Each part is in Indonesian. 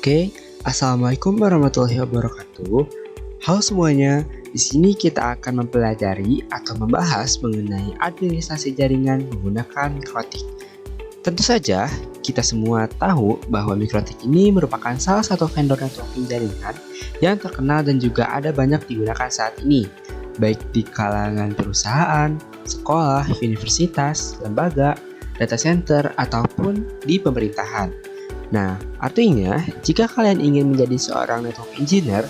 Oke, Assalamualaikum warahmatullahi wabarakatuh. Halo semuanya, di sini kita akan mempelajari atau membahas mengenai administrasi jaringan menggunakan mikrotik. Tentu saja, kita semua tahu bahwa mikrotik ini merupakan salah satu vendor networking jaringan yang terkenal dan juga ada banyak digunakan saat ini, baik di kalangan perusahaan, sekolah, universitas, lembaga, data center, ataupun di pemerintahan. Nah, artinya jika kalian ingin menjadi seorang network engineer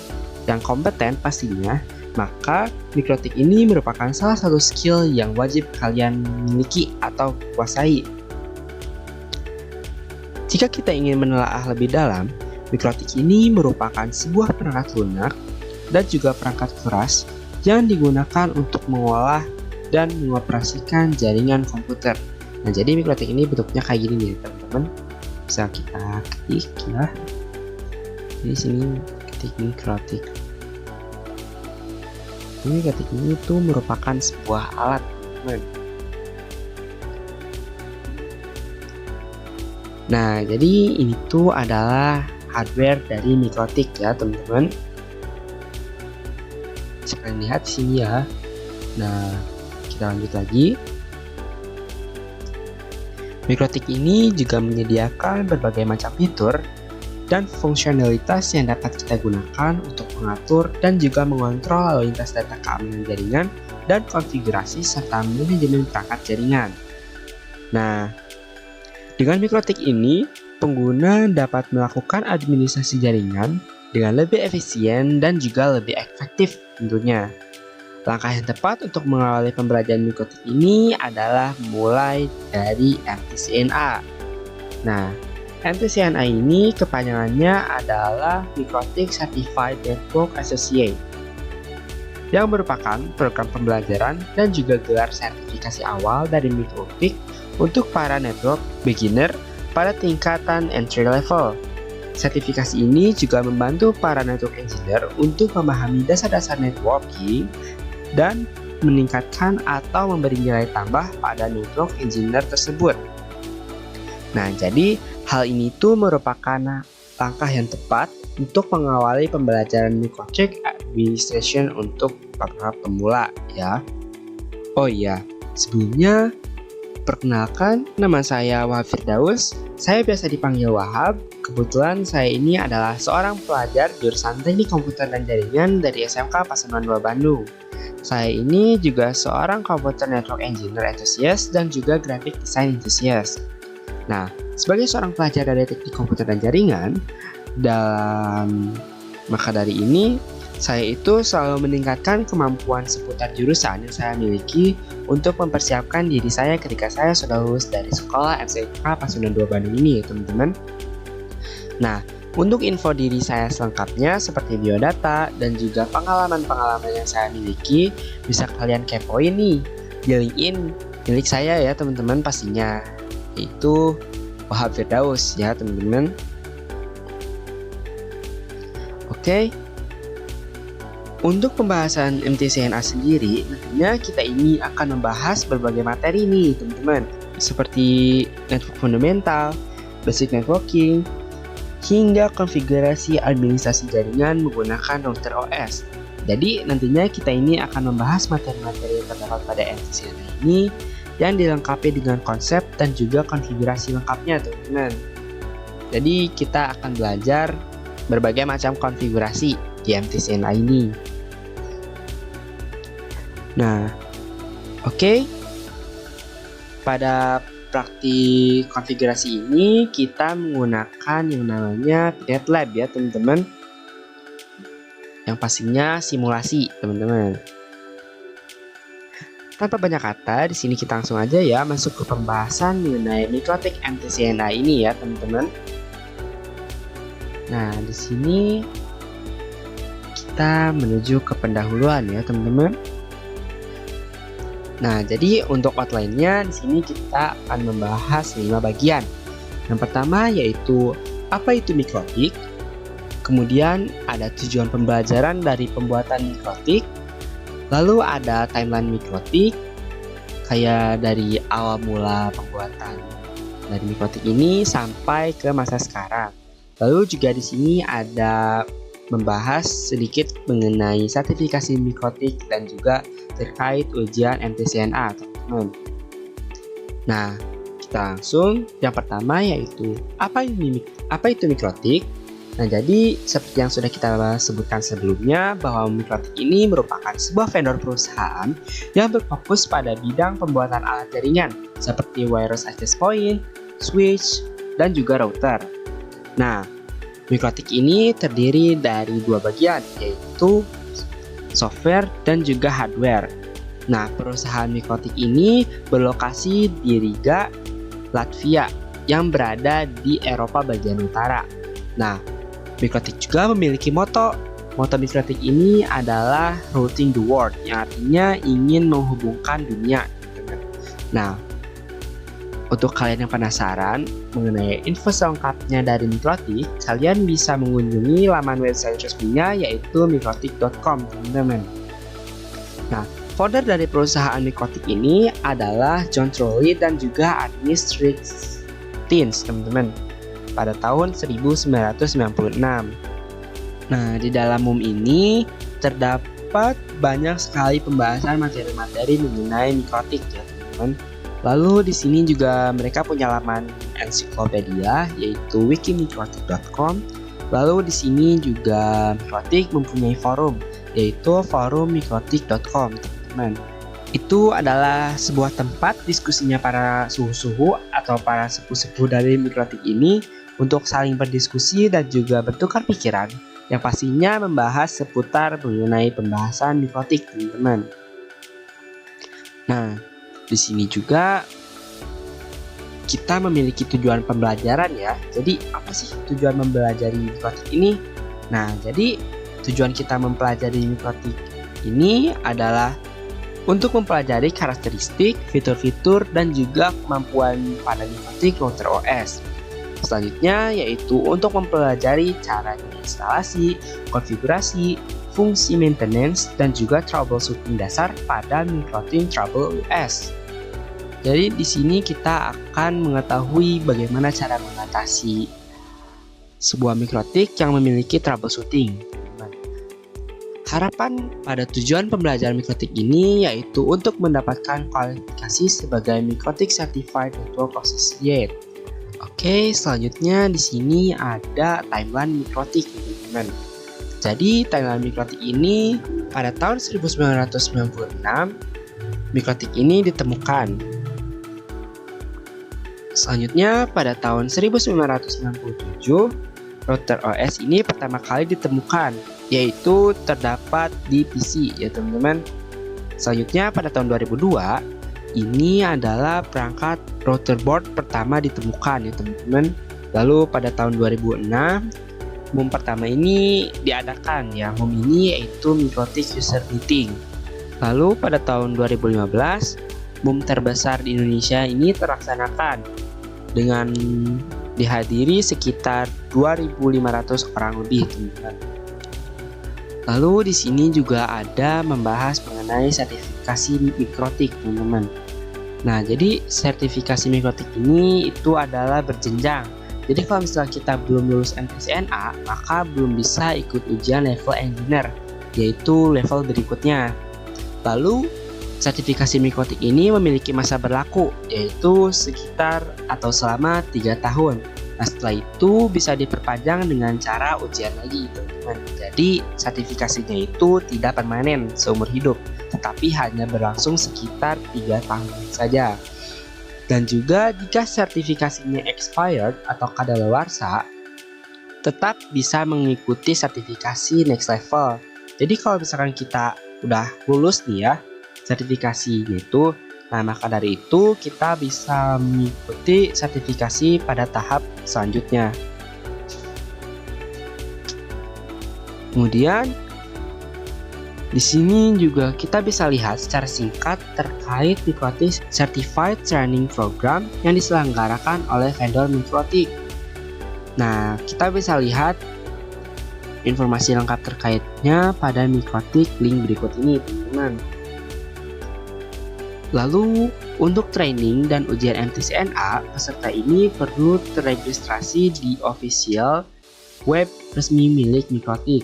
yang kompeten pastinya, maka mikrotik ini merupakan salah satu skill yang wajib kalian miliki atau kuasai. Jika kita ingin menelaah lebih dalam, mikrotik ini merupakan sebuah perangkat lunak dan juga perangkat keras yang digunakan untuk mengolah dan mengoperasikan jaringan komputer. Nah, jadi mikrotik ini bentuknya kayak gini nih, teman-teman. Bisa kita ketik ya. Di sini ketik mikrotik. Ini mikrotik ini tuh merupakan sebuah alat, teman. Nah, jadi ini tuh adalah hardware dari mikrotik ya, teman-teman. Bisa kalian lihat di sini ya. Nah, kita lanjut lagi. Mikrotik ini juga menyediakan berbagai macam fitur dan fungsionalitas yang dapat kita gunakan untuk mengatur dan juga mengontrol lalu lintas data keamanan jaringan dan konfigurasi serta manajemen perangkat jaringan. Nah, dengan mikrotik ini, pengguna dapat melakukan administrasi jaringan dengan lebih efisien dan juga lebih efektif tentunya. Langkah yang tepat untuk mengawali pembelajaran mikrotik ini adalah mulai dari MTCNA. Nah, MTCNA ini kepanjangannya adalah Mikrotik Certified Network Associate, yang merupakan program pembelajaran dan juga gelar sertifikasi awal dari mikrotik untuk para network beginner pada tingkatan entry level. Sertifikasi ini juga membantu para network engineer untuk memahami dasar-dasar networking dan meningkatkan atau memberi nilai tambah pada network engineer tersebut. Nah, jadi hal ini tuh merupakan langkah yang tepat untuk mengawali pembelajaran mikrotik administration untuk para pemula ya. Oh iya, sebelumnya perkenalkan, nama saya Wahab Firdaus. Saya biasa dipanggil Wahab. Kebetulan saya ini adalah seorang pelajar jurusan Teknik Komputer dan Jaringan dari SMK Pasaman II Bandung. Saya ini juga seorang Computer Network Engineer Enthusiast dan juga Graphic Design Enthusiast. Nah, sebagai seorang pelajar dari Teknik Komputer dan Jaringan, maka dari ini, saya itu selalu meningkatkan kemampuan seputar jurusan yang saya miliki untuk mempersiapkan diri saya ketika saya sudah lulus dari sekolah SMK Pasaman II Bandung ini ya teman-teman. Nah, untuk info diri saya selengkapnya seperti biodata dan juga pengalaman-pengalaman yang saya miliki, bisa kalian kepoin nih di LinkedIn milik saya ya teman-teman pastinya, yaitu Wahab Firdaus ya teman-teman. Oke. Untuk pembahasan MTCNA sendiri, nantinya kita ini akan membahas berbagai materi nih teman-teman, seperti network fundamental, basic networking, hingga konfigurasi administrasi jaringan menggunakan router OS. Jadi nantinya kita ini akan membahas materi-materi yang terdapat pada MTCNA ini yang dilengkapi dengan konsep dan juga konfigurasi lengkapnya teman-teman. Jadi kita akan belajar berbagai macam konfigurasi di MTCNA ini. Nah, oke. Pada praktik konfigurasi ini kita menggunakan yang namanya PinetLab ya teman-teman. Yang pastinya simulasi teman-teman. Tanpa banyak kata, di sini kita langsung aja ya masuk ke pembahasan mengenai mikrotik MTCNA ini ya teman-teman. Nah, di sini kita menuju ke pendahuluan ya teman-teman. Nah, jadi untuk outline-nya di sini kita akan membahas 5 bagian. Yang pertama yaitu apa itu mikrotik, kemudian ada tujuan pembelajaran dari pembuatan mikrotik, lalu ada timeline mikrotik, kayak dari awal mula pembuatan dari mikrotik ini sampai ke masa sekarang. Lalu juga di sini ada membahas sedikit mengenai sertifikasi mikrotik dan juga terkait ujian MTCNA, teman-teman. Nah, kita langsung yang pertama yaitu apa itu mikrotik? Nah, jadi seperti yang sudah kita sebutkan sebelumnya bahwa mikrotik ini merupakan sebuah vendor perusahaan yang berfokus pada bidang pembuatan alat jaringan seperti wireless access point, switch, dan juga router. Nah, mikrotik ini terdiri dari dua bagian, yaitu software dan juga hardware. Nah, perusahaan mikrotik ini berlokasi di Riga, Latvia, yang berada di Eropa bagian utara. Nah, mikrotik juga memiliki moto. Moto mikrotik ini adalah routing the world, yang artinya ingin menghubungkan dunia. Nah, untuk kalian yang penasaran mengenai info selengkapnya dari mikrotik, kalian bisa mengunjungi laman website resminya yaitu mikrotik.com, teman-teman. Nah, founder dari perusahaan mikrotik ini adalah John Trolley dan juga Agnes Strickland, teman-teman, pada tahun 1996. Nah, di dalam MUM ini terdapat banyak sekali pembahasan materi-materi mengenai mikrotik ya, teman-teman. Lalu di sini juga mereka punya laman ensiklopedia yaitu wikimikrotik.com. Lalu di sini juga Mikrotik mempunyai forum yaitu forumikrotik.com, teman-teman. Itu adalah sebuah tempat diskusinya para suhu-suhu atau para sepuh-sepuh dari mikrotik ini untuk saling berdiskusi dan juga bertukar pikiran yang pastinya membahas seputar mengenai pembahasan mikrotik, teman-teman. Nah, di sini juga kita memiliki tujuan pembelajaran ya. Jadi apa sih tujuan mempelajari mikrotik ini? Nah, jadi tujuan kita mempelajari mikrotik ini adalah untuk mempelajari karakteristik, fitur-fitur, dan juga kemampuan pada mikrotik router OS. Selanjutnya yaitu untuk mempelajari cara instalasi, konfigurasi, fungsi maintenance, dan juga troubleshooting dasar pada mikrotik trouble OS. Jadi di sini kita akan mengetahui bagaimana cara mengatasi sebuah mikrotik yang memiliki troubleshooting. Harapan pada tujuan pembelajaran mikrotik ini yaitu untuk mendapatkan kualifikasi sebagai Mikrotik Certified Network Associate. Oke, selanjutnya di sini ada timeline mikrotik, teman-teman. Jadi timeline mikrotik ini pada tahun 1996 mikrotik ini ditemukan. Selanjutnya pada tahun 1997 router OS ini pertama kali ditemukan, yaitu terdapat di PC ya, teman-teman. Selanjutnya pada tahun 2002 ini adalah perangkat router board pertama ditemukan ya, teman-teman. Lalu pada tahun 2006 MUM pertama ini diadakan ya. MUM ini yaitu Mikrotik User Meeting. Lalu pada tahun 2015 MUM terbesar di Indonesia ini terlaksanakan dengan dihadiri sekitar 2.500 orang lebih, teman-teman. Lalu di sini juga ada membahas mengenai sertifikasi mikrotik, teman-teman. Nah, jadi sertifikasi mikrotik ini itu adalah berjenjang. Jadi kalau misalnya kita belum lulus MTCNA, maka belum bisa ikut ujian level engineer, yaitu level berikutnya. Lalu sertifikasi mikrotik ini memiliki masa berlaku, yaitu sekitar atau selama 3 tahun. Nah, setelah itu bisa diperpanjang dengan cara ujian lagi, teman-teman. Jadi sertifikasinya itu tidak permanen seumur hidup, tetapi hanya berlangsung sekitar 3 tahun saja. Dan juga jika sertifikasinya expired atau kadaluarsa, tetap bisa mengikuti sertifikasi next level. Jadi kalau misalkan kita udah lulus nih ya sertifikasinya itu, nah maka dari itu kita bisa mengikuti sertifikasi pada tahap selanjutnya. Kemudian di sini juga kita bisa lihat secara singkat terkait Mikrotik Certified Training Program yang diselenggarakan oleh vendor Mikrotik. Nah, kita bisa lihat informasi lengkap terkaitnya pada Mikrotik link berikut ini, teman-teman. Lalu, untuk training dan ujian MTCNA, peserta ini perlu terregistrasi di official web resmi milik Microtik.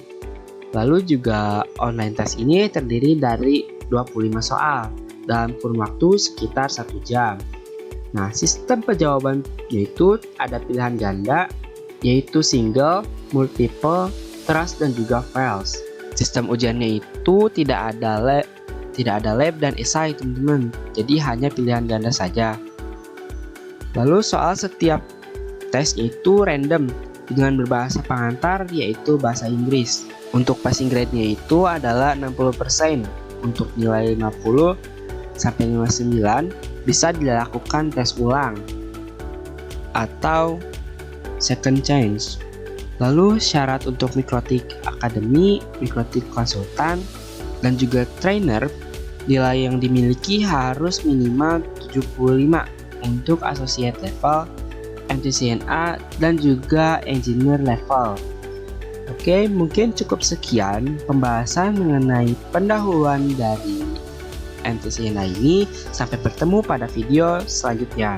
Lalu juga online test ini terdiri dari 25 soal dalam kurun waktu sekitar 1 jam. Nah, sistem penjawaban yaitu ada pilihan ganda, yaitu single, multiple, trust, dan juga fails. Sistem ujiannya itu tidak ada lab dan esai, teman-teman. Jadi hanya pilihan ganda saja. Lalu soal setiap tes itu random dengan berbahasa pengantar, yaitu bahasa Inggris. Untuk passing grade-nya itu adalah 60%. Untuk nilai 50 sampai 59 bisa dilakukan tes ulang atau second chance. Lalu syarat untuk Microtik Academy, Microtik Konsultan, dan juga trainer, nilai yang dimiliki harus minimal 75 untuk associate level, MTCNA, dan juga engineer level. Oke, mungkin cukup sekian pembahasan mengenai pendahuluan dari MTCNA ini. Sampai bertemu pada video selanjutnya.